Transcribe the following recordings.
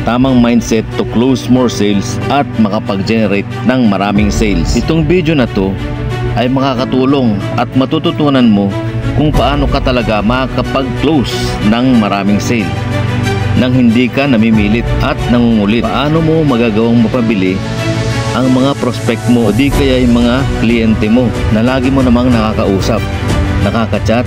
tamang mindset to close more sales at makapag-generate ng maraming sales. Itong video na to ay makakatulong at matututunan mo kung paano ka talaga makakapag-close ng maraming sale nang hindi ka namimilit at nangungulit. Paano mo magagawang mapabili ang mga prospect mo o di kaya yung mga kliyente mo na lagi mo namang nakakausap, nakaka-chat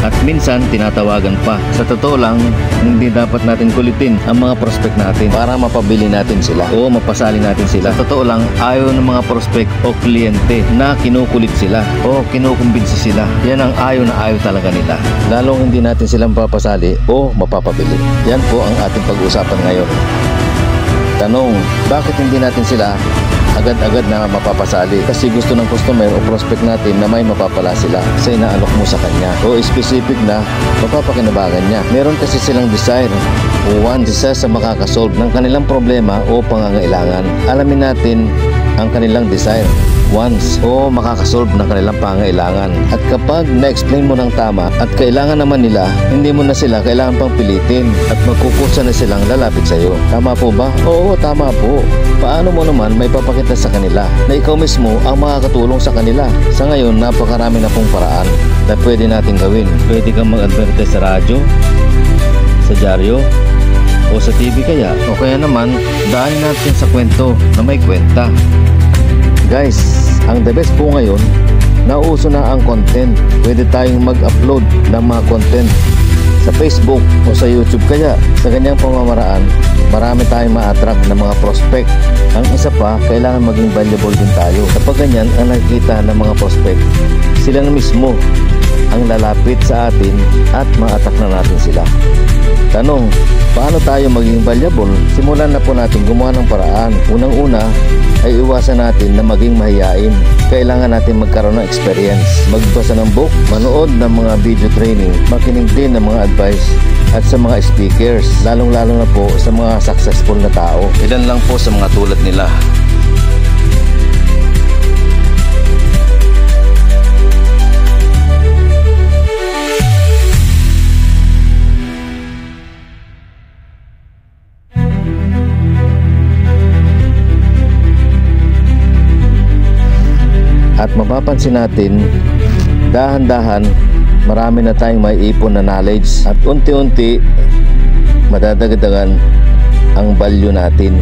at minsan tinatawagan pa. Sa totoo lang, hindi dapat natin kulitin ang mga prospect natin para mapabili natin sila o mapasali natin sila. Sa totoo lang, ayaw ng mga prospect o kliyente na kinukulit sila o kinukumbinsi sila. Yan ang ayaw na ayaw talaga nila. Lalong hindi natin silang mapapasali o mapapabili. Yan po ang ating pag-uusapan ngayon. Tanong, bakit hindi natin sila agad-agad na mapapasali? Kasi gusto ng customer o prospect natin na may mapapala sila sa inaalok mo sa kanya o specific na mapapakinabangan niya. Meron kasi silang desire o want isa sa makakasolve ng kanilang problema o pangangailangan. Alamin natin ang kanilang desire, wants o makakasolve ng kanilang pangangailangan. At kapag na-explain mo ng tama at kailangan naman nila, hindi mo na sila kailangan pang pilitin at magkukusa na silang lalapit sa iyo. Tama po ba? Oo, tama po. Paano mo naman may papakita sa kanila na ikaw mismo ang makakatulong sa kanila? Sa ngayon, napakarami na pong paraan na pwede natin gawin. Pwede kang mag-advertise sa radyo, sa dyaryo, o sa TV kaya. O kaya naman, daanin natin sa kwento na may kwenta. Guys, ang the best po ngayon, nauso na ang content. Pwede tayong mag-upload ng mga content sa Facebook o sa YouTube. Kaya sa ganyang pamamaraan, marami tayong ma-attract ng mga prospect. Ang isa pa, kailangan maging valuable din tayo. Kapag ganyan ang nakikita ng mga prospect, sila na mismo ang lalapit sa atin at ma-attract na natin sila. Tanong, paano tayo maging valuable? Simulan na po natin gumawa ng paraan. Unang-una ay iwasan natin na maging mahiyain. Kailangan natin magkaroon ng experience. Magbasa ng book, manood ng mga video training, makinig din ng mga advice at sa mga speakers, lalong-lalo na po sa mga successful na tao. Ilan lang po sa mga tulad nila. At mapapansin natin, dahan-dahan, marami na tayong may ipon na knowledge at unti-unti madadagdagan ang value natin.